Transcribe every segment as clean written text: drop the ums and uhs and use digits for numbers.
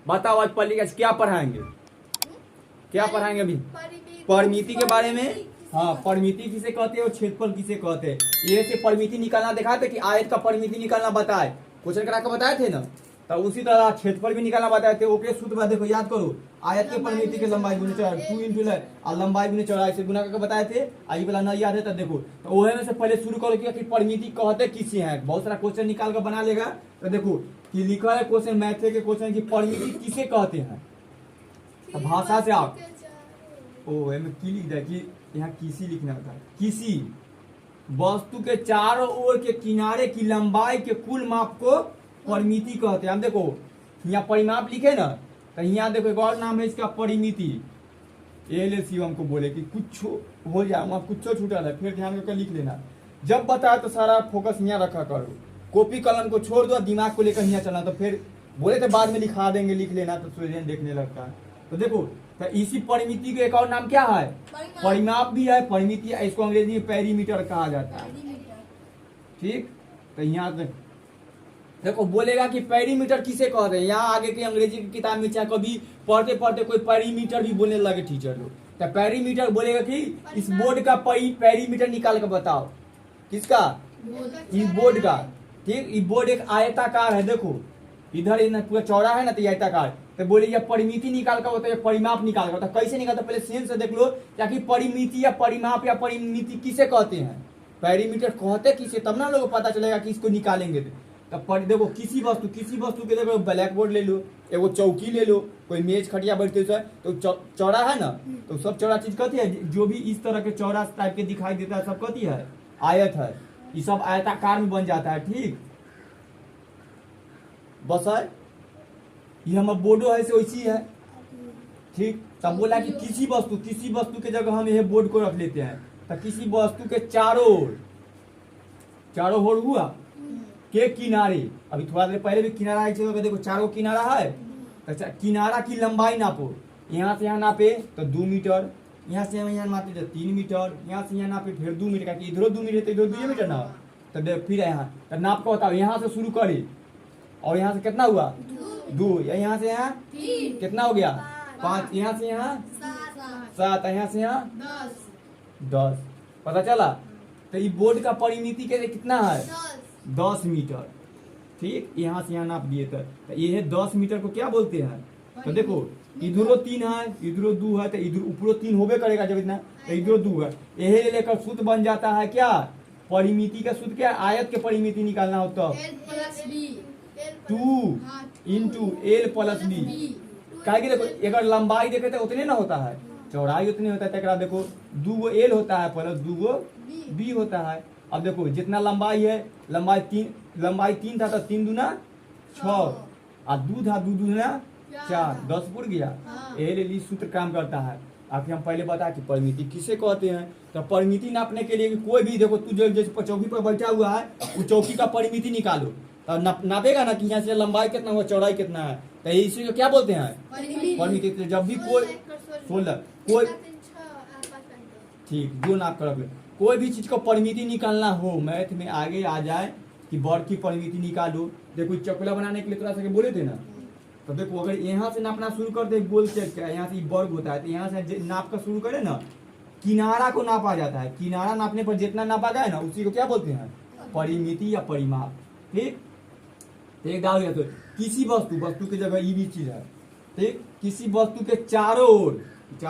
बताओ आज पढ़ लिखा क्या पढ़ाएंगे, क्या पढ़ाएंगे अभी? परिमिति के बारे में। हाँ, परिमिति किसे कहते हैं और क्षेत्रफल किसे कहते हैं, ये से परिमिति निकालना दिखाए थे कि आयत का परिमिति निकालना बताए, क्वेश्चन करा के बताए थे ना। तो उसी तरह क्षेत्रफल भी निकालना बताए थे। ओके सूत्र में देखो, याद करो, आयत के परिमिति के लंबाई गुने चौड़ाई 2 इंटू लंबाई गुने चौड़ाई से गुना करके बताए थे। आई वाला नहीं याद है तो देखो, तो ओहे में से पहले शुरू करो कि परिमिति कहते किसे हैं। बहुत सारा क्वेश्चन निकाल कर बना लेगा। तो देखो कि लिखा है क्वेश्चन, मैथ के क्वेश्चन की परिमिति किसे कहते हैं। तो भाषा से आप में की लिख दे कि यहाँ किसी लिखना होता है। किसी वस्तु के चारों ओर के किनारे की लंबाई के कुल माप को परिमिति कहते हैं। हम देखो यहाँ परिमाप लिखे ना, तो यहाँ देखो एक और नाम है इसका परिमिति। एलएसी हमको बोले कि कुछ हो जाए, वहाँ कुछ छूटा है, फिर ध्यान करके लिख लेना। जब बताया तो सारा फोकस यहाँ रखा करो, कॉपी कलम को छोड़ दो, दिमाग को लेकर यहाँ चलना। तो फिर बोले थे बाद में लिखा देंगे, लिख लेना तो स्टूडेंट देखने लगता है। तो देखो, तो इसी परिमिति का एक और नाम क्या है? परिमाप भी है, परिमिति, इसको अंग्रेजी में पेरीमीटर कहा जाता है। ठीक, तो यहाँ देखो बोलेगा कि पेरीमीटर किसे कहते हैं। यहाँ आगे की अंग्रेजी की किताब में चाहे कभी पढ़ते पढ़ते कोई पेरीमीटर भी बोलने लगे टीचर लोग, तो पेरीमीटर बोलेगा कि इस बोर्ड का पेरीमीटर निकाल कर बताओ। किसका? इस बोर्ड का। ठीक, ये बोर्ड एक आयताकार है, देखो इधर पूरा चौड़ा है ना, तो आयताकार। तो बोले ये परिमिति निकाल कर होता है, परिमाप निकाल कर होता है। कैसे निकालता? पहले सेंस से देख लो, ताकि परिमिति या परिमाप या परिमिति किसे कहते हैं, पेरीमीटर कहते किसे, तब ना लोगों को पता चलेगा कि इसको निकालेंगे। तो देखो किसी वस्तु के देखो, ब्लैक बोर्ड ले लो, एगो चौकी ले लो, कोई मेज खटिया बैठते है, तो चौड़ा है ना, तो सब चौड़ा चीज कहती है। जो भी इस तरह के चौड़ा टाइप के दिखाई देता है सब कहती है आयत है। ये सब आयताकार में बन जाता है। ठीक, बस है ये हमारा बोर्डो है से वैसी है। ठीक, तब बोला कि किसी वस्तु के जगह हम यह बोर्ड को रख लेते हैं। तो किसी वस्तु के चारों ओर हुआ के किनारे, अभी थोड़ा देर पहले भी किनारा है, देखो चारों किनारा है। तो किनारा की लंबाई नापो, यहाँ से यहाँ नापे तो 2 मीटर, यहाँ से यहाँ नापे तो 3 मीटर, यहाँ से यहाँ नापे फिर 2 मीटर, क्योंकि इधर 2 मीटर तो इधर 2 मीटर ना। तो फिर यहाँ तो नाप का बताओ, यहाँ से शुरू करे और यहाँ से कितना हुआ 2, यहाँ से यहाँ कितना हो गया 5, यहाँ से यहाँ 7, यहाँ से यहाँ 10। पता चला? तो ये बोर्ड का परिमिति के कितना है 10 मीटर। ठीक, यहाँ से यहाँ नाप दिए तो ये है 10 मीटर को क्या बोलते हैं। तो देखो इधरो 3 है, इधरो 2 है, तो इधर ऊपरो 3 होबे करेगा जब इतना, तो इधरो 2 है। यही लेकर सूत्र बन जाता है क्या, परिमिति का सूत्र क्या, आयत के परिमिति निकालना हो तो 2 इंटू एल प्लस बी। कहेगी देखो अगर लंबाई देखे तो उतने ना होता है, चौड़ाई उतने होता है। देखो 2 एल होता है प्लस 2 बी होता है। अब देखो जितना लंबाई है, लंबाई 3 था तो 3 दूना 6 और 2 था 2 दूना 4, 10 पुर गया। यही सूत्र काम करता है। आखिर हम पहले बताया कि परिमिति किसे कहते हैं। तो परिमिति नापने के लिए कोई भी देखो, तू जैसे चौकी पर बैठा हुआ है, वो चौकी का परिमिति निकालो, तो नापेगा ना कि यहाँ से लंबाई कितना हुआ, चौड़ाई कितना है। तो इसी को क्या बोलते हैं, परिमिति। जब भी कोई 16 कोई ठीक 2 नाप कर, कोई भी चीज को परिमिति निकालना हो, मैथ में आगे आ जाए कि वर्ग की परिमिति निकालो। देखो चकुला बनाने के लिए थोड़ा सा बोले थे ना, तो देखो अगर यहाँ से नापना शुरू कर दे, गोल चेक का यहाँ से वर्ग होता है, तो यहाँ से नाप का शुरू करे ना, किनारा को नापा जाता है। किनारा नापने पर जितना नापा गया ना, उसी को क्या बोलते हैं, परिमिति या परिमाप। ठीक, एक डाल गया तो किसी वस्तु की जगह ये भी चीज है। ठीक, किसी वस्तु के चारों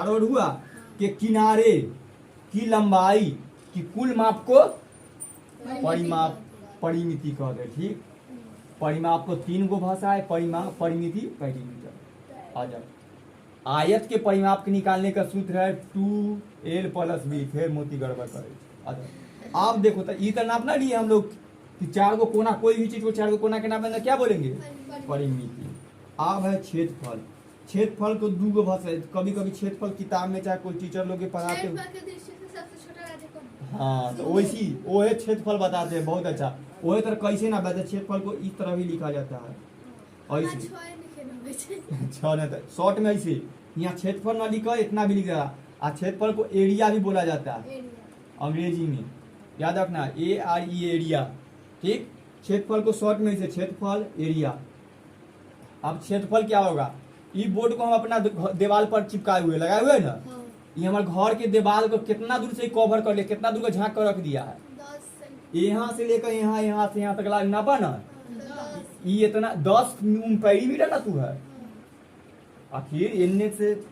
ओर हुआ के किनारे की लंबाई की कुल माप को परिमिति कहते हैं। ठीक, परिमाप को 3 गो भाषा है, परिमाप, परिमिति, पेरीमीटर। आ जाओ, आयत के परिमाप के निकालने का सूत्र है 2l प्लस b। फिर मोती गड़बड़ करे। आ जाओ, आप देखो तो ये तो नापना लिए हम लोग कि 4 गो कोना, कोई भी चीज को 4 गो कोना के नापना क्या बोलेंगे, परिमिति। अब है क्षेत्रफल को 2 गो भाषा। कभी कभी क्षेत्रफल किताब में चाहे कोई टीचर लोग पढ़ाते हो, हाँ, तो वैसी वो है क्षेत्रफल बताते हैं। बहुत अच्छा, वो तरह कैसे ना बताते, क्षेत्रफल को इस तरह भी लिखा जाता है। और शॉर्ट में ऐसे यहाँ क्षेत्रफल ना लिखा, इतना भी लिखा। क्षेत्रफल को एरिया भी बोला जाता है अंग्रेजी में, याद रखना, ARE एरिया। ठीक, क्षेत्रफल को शॉर्ट में ऐसे क्षेत्रफल एरिया। अब क्षेत्रफल क्या होगा, ई बोर्ड को हम अपना दीवार पर चिपकाए हुए लगाए हुए ना, ये हमारे घर के दीवार को कितना दूर से कवर कर लिया, कितना दूर का झाँक कर रख दिया है, यहाँ से लेकर यहाँ, यहाँ से यहाँ तक नापा ना, ये इतना 10 पेरीमीटर ना तू है। आखिर इनने से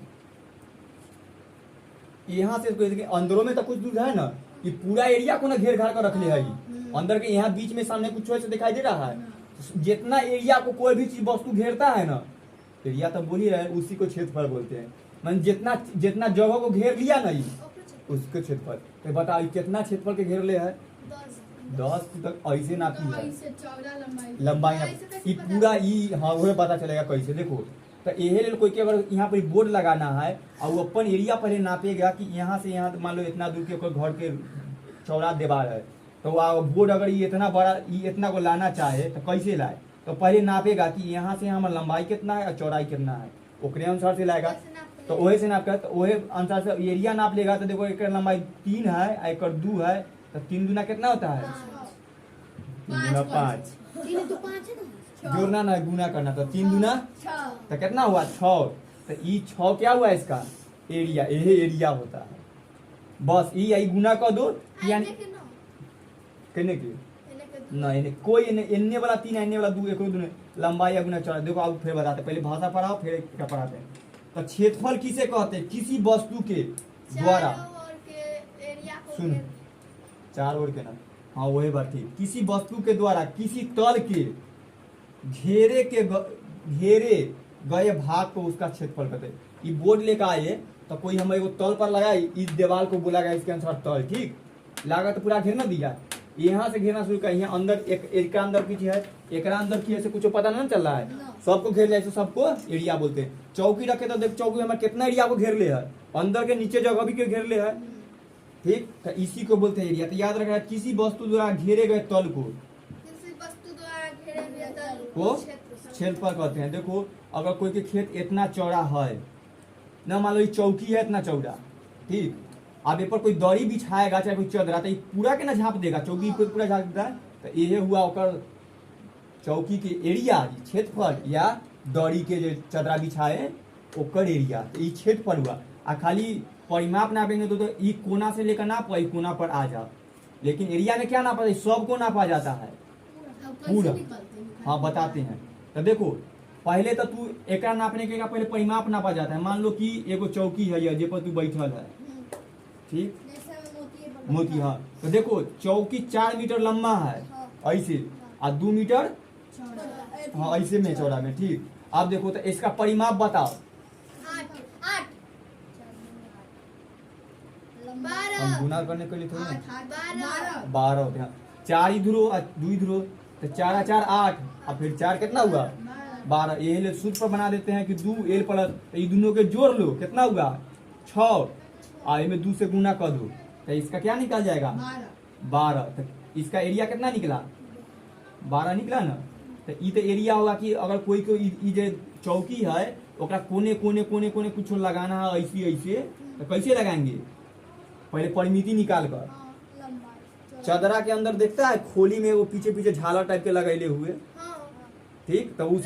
यहाँ से अंदरों में तो कुछ दूर है ना, कि पूरा एरिया को ना घेर घार कर रख लिया है अंदर के, यहाँ बीच में सामने कुछ ऐसे दिखाई दे रहा है। जितना एरिया को कोई भी चीज वस्तु घेरता है ना, एरिया तो बोल ही रहे, उसी को क्षेत्रफल बोलते हैं। मान जितना जितना जगह को घेर लिया ना ये, उसको क्षेत्रफल। तो बताओ कितना क्षेत्रफल के घेर ले है, 10 तक ऐसे नापी है लंबाई ये पूरा ई, हाँ वह पता चलेगा कैसे। देखो तो यही ले कोई के अगर यहाँ पर बोर्ड लगाना है और वो अपन एरिया पहले नापेगा कि यहाँ से यहाँ मान लो इतना दूर के घर के चौड़ा दीवार है, तो वह बोर्ड अगर ये इतना बड़ा ये इतना को लाना चाहे तो कैसे लाए, तो पहले नापेगा कि यहाँ से यहाँ लंबाई कितना है और चौड़ाई कितना है, उसके अनुसार से लाएगा। तो वही से नाप कर, तो वही अनुसार से एरिया नाप लेगा। तो देखो एक लंबाई 3 है, एक 2 है, तो 3 दूना कितना होता है, 3 दूना 5, जोड़ना ना गुना करना, तो 3 दूना तो कितना हुआ 6। तो ये 6 क्या हुआ इसका एरिया, यही एरिया होता है। बस ये गुना कर दो, यानी कहने की ना इन्हें कोई इन्ने वाला 3 इन्ने वाला 2 एक लंबाई या गुना चौड़ा। देखो आप फिर बताते, पहले भाषा पढ़ाओ फिर क्या पढ़ाते हैं। तो क्षेत्रफल किसे कहते हैं, किसी वस्तु के द्वारा, सुन 4 ओर के ना, हाँ वही बात ठीक, किसी वस्तु के द्वारा किसी तल के घेरे गए भाग को उसका क्षेत्रफल कहते हैं। ये बोर्ड लेकर आए तो कोई हम एक तल पर लगाए, इस दीवार को बोला गया इसके अनुसार तल, ठीक लगा तो पूरा घेरना दिया, यहाँ से घेरना शुरू कर, यहाँ अंदर एक अंदर की है, एक अंदर की ऐसे कुछ पता नहीं चल रहा है, सबको घेर लिया, सबको एरिया बोलते हैं। चौकी रखे तो देख चौकी हमारे कितना एरिया को घेर ले है, अंदर के नीचे जगह भी घेर ले है, ठीक। तो इसी को बोलते हैं एरिया। तो याद रखना किसी वस्तु द्वारा घेरे गए तल को क्षेत्रफल कहते हैं। देखो अगर कोई के खेत इतना चौड़ा है ना, मान लो चौकी है इतना चौड़ा, ठीक, अब पर कोई दरी बिछाएगा चाहे कोई चदरा, तो पूरा के ना झाँप देगा, चौकी पे पूरा झाँप देता है। तो ये हुआ ओकर चौकी के एरिया क्षेत्रफल, या दरी के जो चदरा बिछाए ओकर एरिया, तो ये क्षेत्रफल हुआ। आ खाली परिमाप नापेंगे तो ये कोना से लेकर नाप कोना पर आ जाओ, लेकिन एरिया में क्या नापा, सबको नापा जाता है पूरा। हाँ बताते हैं। तो देखो पहले तो तू एक नापने के पहले परिमाप नापा जाता है। मान लो कि एगो चौकी है जे पर तू बैठल है, ठीक, मोती, हाँ। तो देखो चौकी 4 मीटर लंबा है ऐसे, और 2 मीटर हाँ ऐसे में चौड़ा में, ठीक। अब देखो तो इसका परिमाप बताओ, हम गुना करने के लिए थोड़ा 12 होते हैं, 4 इधर 2 इधर, तो 4 4 8, और फिर 4 कितना हुआ 12। ये सूत्र पर बना देते हैं कि 2 l प्लस, तो ये दोनों के जोड़ लो कितना हुआ 6, और में 2 से गुना कर दो, तो इसका क्या निकल जाएगा 12। तो इसका एरिया कितना निकला 12 निकला ना। तो ये तो एरिया होगा कि अगर कोई को जो चौकी है ओकरा कोने कोने कोने कोने कुछ लगाना है ऐसे ऐसे, तो कैसे लगाएंगे, पहले परिमिति निकाल कर, चदरा के अंदर देखता है खोली में वो पीछे पीछे झालर टाइप के लगैले हुए, ठीक। तो उस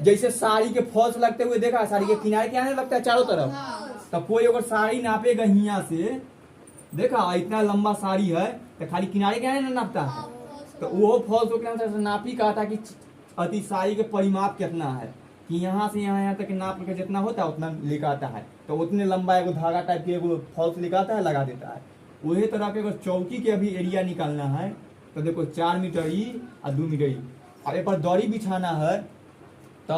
जैसे साड़ी के फॉल्स लगते हुए देखा, साड़ी के किनारे किनारे लगता है चारों तरफ। तो कोई अगर साड़ी नापेगा हिया से, देखा इतना लंबा साड़ी है तो खाली किनारे किनारे ना नापता है, तो वो फॉल्स को नापी कहा था कि अति साड़ी के परिमाप कितना है, कि यहाँ से यहाँ तक नाप के जितना होता है उतना लेकर आता है, तो उतने लंबा एगो धागा टाइप के एगो फॉल्स लेकर आता है, लगा देता है। वही तरह के अगर चौकी के अभी एरिया निकालना है तो देखो 4 मीटर ई और 2 मीटर ई, और एक बार दरी बिछाना है तो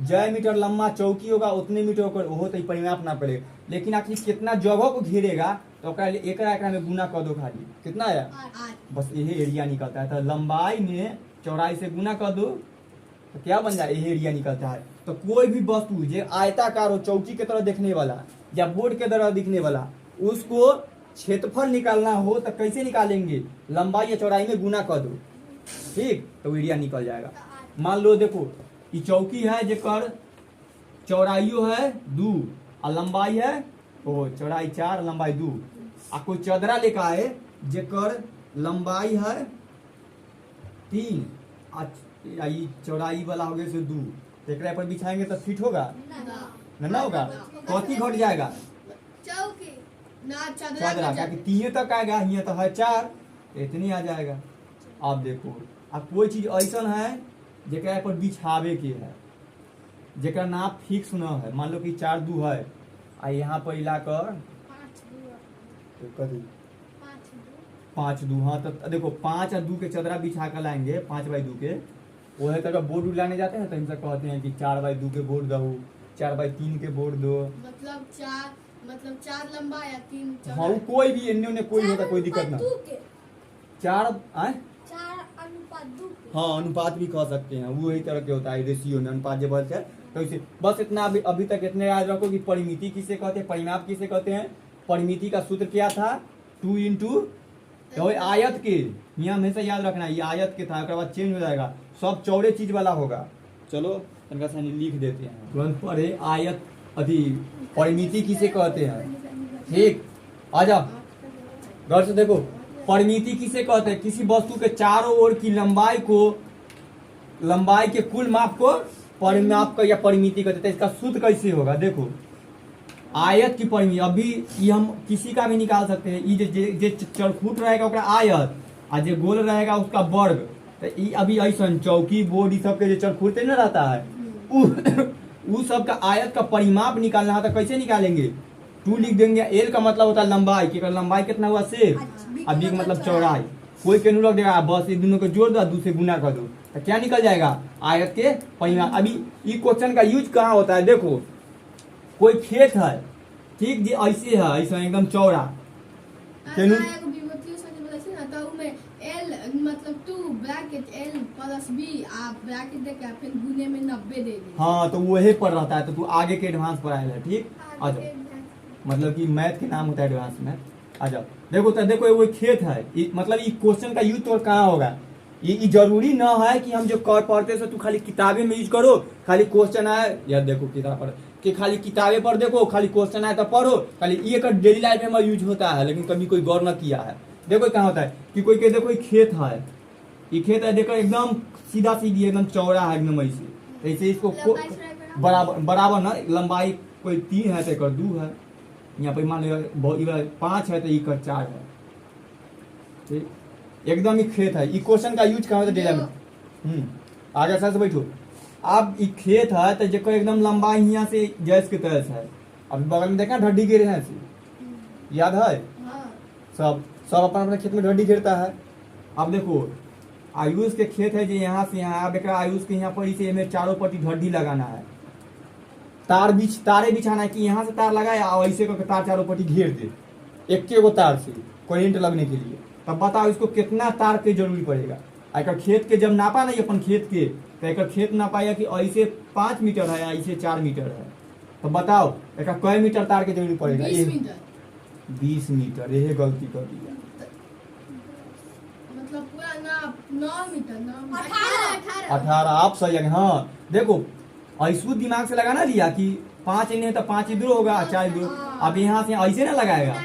जय मीटर लंबा चौकी होगा उतने मीटर होकर वो तो परिमाप ना पड़ेगा। लेकिन आखिर कितना जगह को घेरेगा तो एक में गुना कर दो, खाली कितना है 8, बस यही एरिया निकलता है। तो लंबाई में चौड़ाई से गुना कर दो तो क्या बन जाए, यही एरिया निकलता है। तो कोई भी वस्तु जो आयताकार हो, चौकी की तरह दिखने वाला या बोर्ड के तरह दिखने वाला, उसको क्षेत्रफल निकालना हो तो कैसे निकालेंगे, लंबाई या चौड़ाई में गुना कर दो, ठीक, तो एरिया निकल जाएगा। मान लो देखो ये चौकी है जेकर चौड़ाइयो है 2 और लंबाई है चौड़ाई 4 लंबाई 2, आ कोई चदरा लेकर आए जेकर लंबाई है 3 चौड़ाई वाला हो गए से 2, एकरा पर बिछाएंगे तो फिट होगा ना ना होगा। कथी घट जाएगा चौकी ना चदरा क्या कि 3 तक आएगा, यहाँ तो है 4, इतनी आ जाएगा। अब देखो अब कोई चीज ऐसा है जेकरा पर बिछावे के है, जेकरा नाप फिक्स न है, मान लो कि 4 2 है आ यहाँ पर हिलाकर 5 2, हाँ तो देखो 5 और 2 के चदरा बिछा कर लाएंगे, 5 बाई 2 के वह तक बोर्ड लाने जाते हैं तो इनसे कहते हैं कि 4 बाई 2 के बोर्ड दो, 4 बाई 3 के बोर्ड दो, मतलब 4 लंबा या 3 चौड़ा। हाँ कोई भी इन्हें उन्हें कोई होता कोई दिक्कत ना। 4 आए 4:2 हाँ अनुपात भी कह सकते हैं, वो ही तरह के होता है रेशियो में अनुपात जब है तो इसे बस इतना अभी तक इतने याद रखो कि परिमिति किसे कहते हैं, परिमाप किसे कहते हैं। परिमिति का सूत्र क्या था 2 इंटू आयत के, यहाँ हमेशा याद रखना ये आयत के था, उसके बाद चेंज हो जाएगा, सब चौड़े चीज वाला होगा। चलो इनका सानी लिख देते हैं तुरंत पढ़े। आयत अभी परिमिति किसे कहते हैं, ठीक आ जाओ घर से देखो। परिमिति किसे कहते हैं, किसी वस्तु के चारों ओर की लंबाई के कुल माप को परिमाप का या परिमिति कहते हैं। इसका सूत्र कैसे होगा देखो, आयत की परिमिति अभी ये हम किसी का भी निकाल सकते हैं। ये जे चरखूट रहेगा ओकरा आयत और जो गोल रहेगा उसका वर्ग। तो ये अभी ऐसा चौकी बोर्ड ये सब के जो चरखूटे न रहता है उ सब का आयत का परिमाप निकालना है तो कैसे निकालेंगे, 2 लिख देंगे। एल का मतलब होता है लंबाई, कि लंबाई कितना हुआ 6, और बी का मतलब चौड़ाई। कोई के रख देगा, बस ये दोनों को जोड़ दो 2 से गुना कर दो तो क्या निकल जाएगा आयत के परिमाप। अभी ये क्वेश्चन का यूज कहाँ होता है देखो, कोई खेत है ठीक जी ऐसे है, ऐसा एकदम चौड़ा मतलब 2 ब्रैकेट L प्लस B आप ब्रैकेट देके फिर गुने में 90 दे दी। हाँ तो वही पर रहता है, तो तू आगे के एडवांस पर आएगा ठीक। आ जाओ मतलब कि मैथ के नाम होता है एडवांस में। आ जाओ देखो तो देखो वो खेत है, मतलब ये क्वेश्चन का यूज तो कहाँ होगा। ये जरूरी ना है कि हम जो कर पढ़ते से तू खाली किताबें में यूज करो, खाली क्वेश्चन आए या देखो किताब पढ़ कि खाली किताबें पर देखो, खाली क्वेश्चन आए तो पढ़ो, खाली ये का डेली लाइफ में यूज होता है, लेकिन कभी कोई गौर न किया है। देखो कहाँ होता है कि कोई के देखो खेत है, ये खेत है देखो एकदम सीधा सीधी एकदम चौड़ा है एकदम ऐसे, ऐसे इसको बराबर ना लंबाई कोई 3 है तो एक 2 है, यहाँ पर मान लो 5 है तो एक 4 है ठीक। एकदम ही खेत है। ये क्वेश्चन का यूज कहाँ होता है डेली में। आगे से बैठो। अब ये खेत है तो जो एकदम लंबाई यहाँ से जैस के तरह है, अब बगल में देखा ढड्डी गिरे हैं से याद है सब अपना अपना खेत में ढड्डी गिरता है। अब देखो आयुष के खेत है जो यहाँ से यहाँ, अब एक आयुष के यहाँ पर इसे में चारों पट्टी ढड्डी लगाना है, तारे बिछाना है कि यहाँ से तार लगाए और ऐसे करके तार चारों पट्टी घेर दे एक गो तार से करंट लगने के लिए। तब बताओ इसको कितना तार के जरूरी पड़ेगा। एक खेत के जब नापा नहीं अपन खेत के तो एक खेत नापाया कि ऐसे 5 मीटर है ऐसे 4 मीटर है, तो बताओ एक कै मीटर तार के जरूरी पड़ेगा। 20 मीटर यही गलती कर दिया, मतलब पूरा नाप 9 मीटर 18 आप सही है। हाँ देखो ऐसू दिमाग से लगाना लिया कि 5 नहीं तो 5 इधर होगा 4 इधर, अब यहाँ से ऐसे ना लगाएगा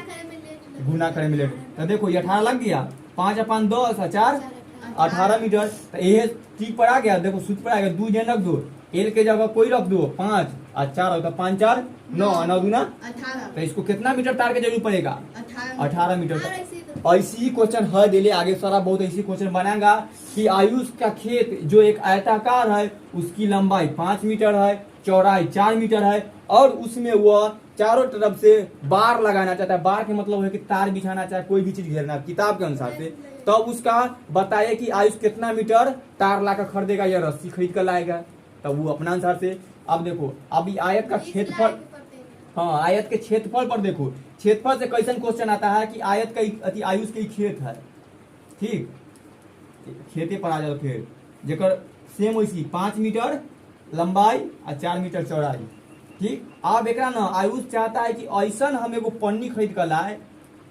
गुना करे मिले तो देखो ये 18 लग गया, 5 और 5 10 और 4 18 मीटर। तो ये ठीक पर आ गया, देखो सूत्र पर आ गया 2 जन रख दो, एल के जगह कोई रख दो 5 और 4 होगा 5 4 9 9 दूना 18। तो इसको कितना मीटर तार के जरूर पड़ेगा 18 मीटर। ऐसी ही क्वेश्चन है दिले आगे सारा बहुत ऐसी क्वेश्चन बनाएगा कि आयुष का खेत जो एक आयताकार है उसकी लंबाई 5 मीटर है, चौड़ाई 4 मीटर है, और उसमें वह चारों तरफ से बार लगाना चाहता है। बार के मतलब है कि तार बिछाना चाहे कोई भी चीज घेरना किताब के अनुसार से, तब तो उसका बताइए कि आयुष कितना मीटर तार लाकर खरीदेगा या रस्सी खरीद कर लाएगा, तब वो अपना अनुसार से। अब देखो अभी आयत का क्षेत्रफल, हाँ आयत के क्षेत्रफल पर देखो, क्षेत्रफल से कैसन क्वेश्चन आता है कि आयत का आयुष के खेत है ठीक, खेते पर आ जाओ फिर जेकर सेम वैसी 5 मीटर लंबाई और 4 मीटर चौड़ाई ठीक। अब एक ना आयुष चाहता है कि ऐसा हम एगो पन्नी खरीद कर लाए,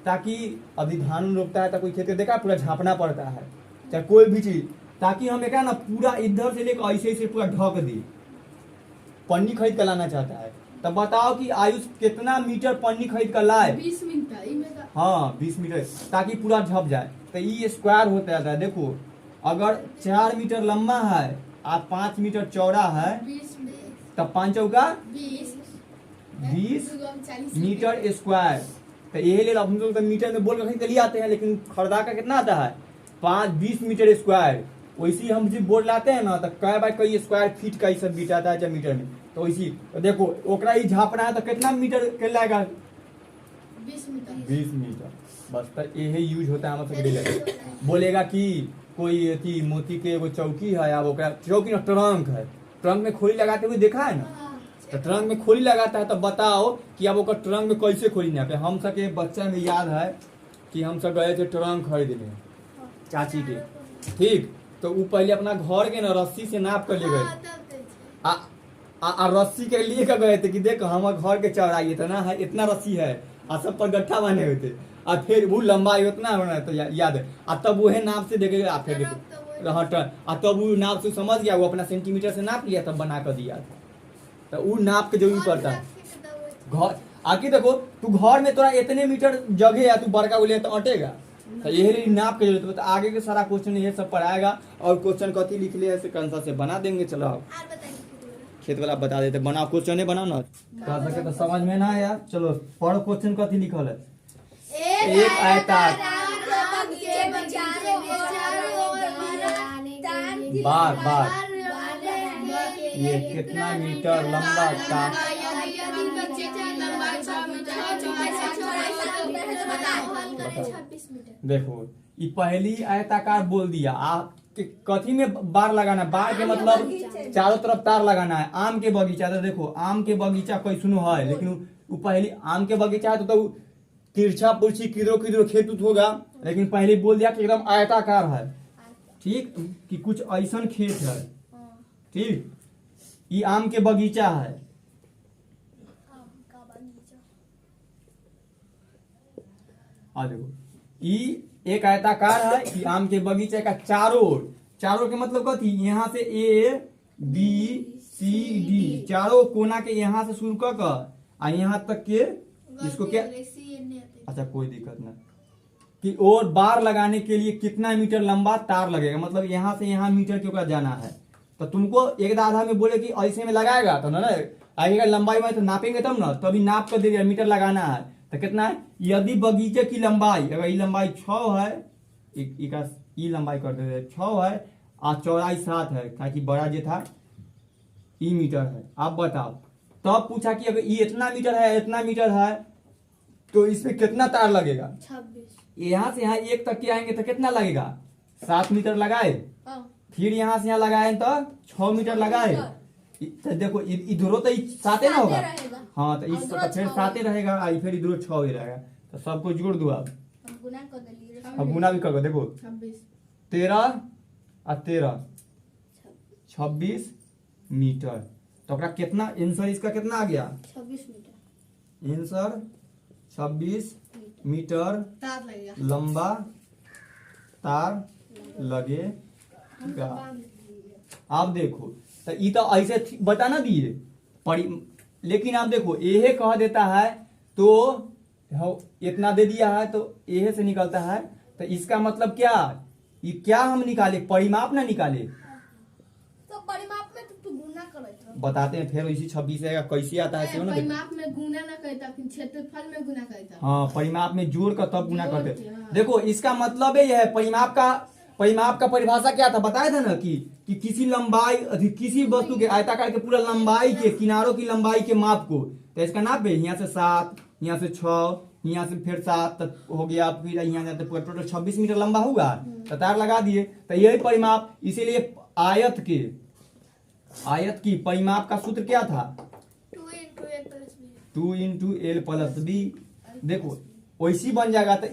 ताकि अभी धान रोपता है तो कोई खेत देखा पूरा झाँपना पड़ता है चाहे कोई भी चीज, ताकि हम एक ना पूरा इधर से लेकर ऐसे ऐसे पूरा ढक दे, पन्नी खरीद कर लाना चाहता है। तब बताओ कि आयुष कितना मीटर पन्नी खरीद कर लाए 20 मीटर। हाँ 20 मीटर, ताकि पूरा झप जाए। तो ये स्क्वायर होता है। देखो अगर 4 मीटर लंबा है आप 5 मीटर चौड़ा है 20 तब 5 चौका 20 20 मीटर स्क्वायर। तो यही ले हम लोग तो मीटर में बोल कर कहीं चली आते हैं, लेकिन खरीदा का कितना आता है 20 मीटर स्क्वायर। वैसी हम जी बोर्ड लाते हैं ना तो कै बाय कई स्क्वायर फीट का ही सब बीट आता है जब मीटर में। तो वैसी तो देखो ओकरा ही झापना है तो कितना मीटर कहलाएगा 20 मीटर 20 मीटर। बस तो यही यूज होता है हमारे डीलर। बोलेगा कि कोई अथी मोती के एगो चौकी है, अब ओकरा चौकी ना ट्रंक है, ट्रंक में खोली लगाते हुए देखा है ना, तो ट्रंक में खोली लगाता है तो बताओ कि अब ओकर ट्रंक में कैसे खोली ना पे। हम सबके बच्चा में याद है कि हम सब गए थे ट्रंक खरीदने चाची के, ठीक, तो वो पहले अपना घर के ना रस्सी से नाप कर ले गए आ रस्सी के लिए क्या गए थे कि देखो हमारे घर के चौड़ाई इतना है, इतना रस्सी है और सब पर गट्ठा बने हुए थे और फिर वो लंबाई उतना होना तो याद है। और तब वो है नाप से देखे आप फिर तब वो नाप से समझ गया, वो अपना सेंटीमीटर से नाप लिया तब बना कर दिया था। तो वो नाप के जरूरी पड़ता है घर आके। देखो तू घर में तोरा इतने मीटर जगह है, तू बड़का बोले तो अटेगा, तो यही नाप के जरूरत है। तो आगे के सारा क्वेश्चन ये सब पढ़ाएगा और क्वेश्चन कथी लिख लिया है कंसा से बना देंगे। चलो आप खेत वाला बता देते, बनाओ क्वेश्चन बनाओ ना, कह सके तो समझ में ना आया। चलो पढ़ो क्वेश्चन कथी लिखल है। एक आयताकार बार बार ये कितना मीटर लंबा था। देखो ये पहली आयताकार बोल दिया, आप कथी में बार लगाना, बार के मतलब चारों तरफ तार लगाना है। आम के बगीचा, तो देखो आम के बगीचा कोई सुनो है, लेकिन वो पहली आम के बगीचा है तो तिरछा पुरछी किधरो किधरो खेत उत होगा, लेकिन पहले बोल दिया कि एकदम आयताकार है, ठीक, कि कुछ ऐसा खेत है, ठीक, ये आम के बगीचा है। आ देखो ये एक आयताकार है कि आम के बगीचे का चारों के मतलब कथी, यहाँ से ए बी सी डी चारों कोना के यहाँ से शुरू कर यहाँ तक के इसको क्या, अच्छा कोई दिक्कत ना, कि और बार लगाने के लिए कितना मीटर लंबा तार लगेगा, मतलब यहाँ से यहाँ मीटर के ऊपर जाना है। तो तुमको एक आधा में बोले कि ऐसे में लगाएगा तो ना आगे लंबाई में तो नापेंगे तब ना, तो अभी नाप कर दे दिया मीटर लगाना है तो कितना है। यदि बगीचे की लंबाई, अगर ये लंबाई 6 है, ये लंबाई कर देते 6 है और चौड़ाई 7 है, ताकि बड़ा जो था ई मीटर है। आप बताओ, तब पूछा कि अगर ये इतना मीटर है तो इसमें कितना तार लगेगा 26। यहाँ से यहाँ एक तक के आएंगे तो कितना लगेगा 7 मीटर लगाए, फिर यहाँ से यहाँ लगाए तो 6 मीटर लगाए, तो देखो इधरो तो 7 ना होगा, हाँ तो इस फिर 7 रहेगा, फिर इधरो 6 ही रहेगा। तो सबको जोड़ दो आप, अब गुना भी कर दो। देखो 13 और 13 26 मीटर, तो कितना आंसर इसका कितना आ गया 26 मीटर आंसर 26 मीटर लंबा तार लगेगा। आप देखो तो ये तो ऐसे बता ना दिए लेकिन आप देखो यह कह देता है तो इतना दे दिया है तो यह से निकलता है, तो इसका मतलब क्या, ये क्या हम निकाले, परिमाप ना निकाले, तो परिमाप में तो गुना करता बताते हैं फिर इसी 26 है कैसे आता है। परिमाप में गुना ना करता, क्षेत्रफल में गुना करता। हाँ परिमाप में जोड़ कर तब गुना करते। देखो इसका मतलब यह है, परिमाप का परिभाषा क्या था बताया था ना कि किसी लंबाई किसी वस्तु के आयताकार के पूरा लंबाई के किनारों की लंबाई के माप को, तो इसका नाप है यहाँ से 7, यहाँ से 6, यहाँ से फिर 7 तक हो गया, फिर यहाँ जाते पूरा टोटल 26 मीटर लंबा होगा, तो तार लगा दिए। तो यही परिमाप, इसीलिए आयत की परिमाप का सूत्र क्या था 2 इंटू एल प्लस बी। देखो वैसी बन जाएगा। तो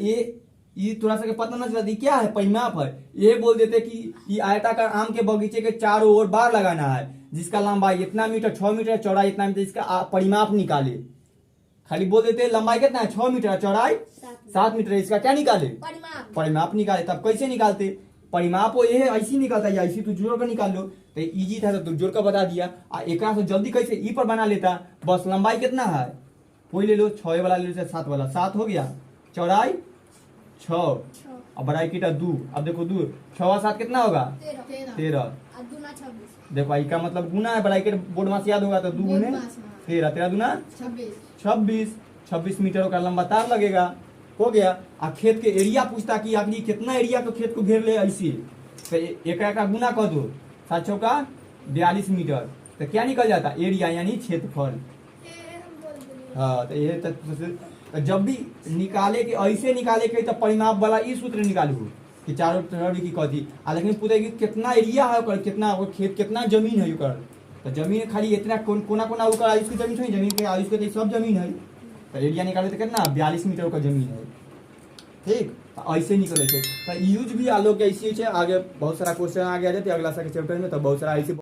ये थोड़ा सा पता ना चलता क्या है, परिमाप है। ये बोल देते कि ये आयताकार आम के बगीचे के चारों ओर बार लगाना है जिसका लंबाई इतना मीटर 6 मीटर चौड़ाई इतना मीटर, इसका परिमाप निकाले। खाली बोल देते लंबाई कितना है 6 मीटर चौड़ाई 7 मीटर, इसका क्या निकाले परिमाप निकाले। तब कैसे निकालते, परिमाप वो ये ऐसी निकलता है, ऐसी तू जोड़ कर निकाल लो, तो इजी था तो तू जोड़ कर बता दिया। एक से जल्दी कैसे ई पर बना लेता, बस लंबाई कितना है कोई ले लो, 6 वाला ले लो 7 वाला, 7 हो गया, चौड़ाई 6 और बड़ाई कितना 2। अब देखो 2 6 और 7 कितना होगा 13 2 ना 26 देखो आई का मतलब गुना है, ब्रैकेट बोर्ड में से याद होगा तो 2 गुने बोर्ड में से, हाँ। 13, 13 दूना 26 26 मीटर का लंबा तार लगेगा। हो गया। आ खेत के एरिया पूछता कि आखिर कितना एरिया को खेत को घेर ले ऐसे, तो एक का गुना कर दो, 7 चौका 42 मीटर, तो क्या निकल जाता एरिया यानी क्षेत्रफल। हाँ तो ये तो जब भी निकाले के ऐसे निकाले के तो परिमाप वाला ई सूत्र निकालू कि चारों तरफ की कथी आ, लेकिन पूछे कि कितना एरिया है ओकर, कितना ओकर खेत कितना जमीन है ओकर, तो जमीन खाली इतना कोना कोना ओकर आयुष की जमीन है, जमीन के आयुष के तो सब जमीन है, तो एरिया निकाले तो कितना 42 मीटर ओकर जमीन है। ठीक, तो ऐसे निकले तो यूज भी आलोक ऐसे आगे बहुत सारा क्वेश्चन आ गया जाते अगला सा के चैप्टर में, तो बहुत सारा ऐसे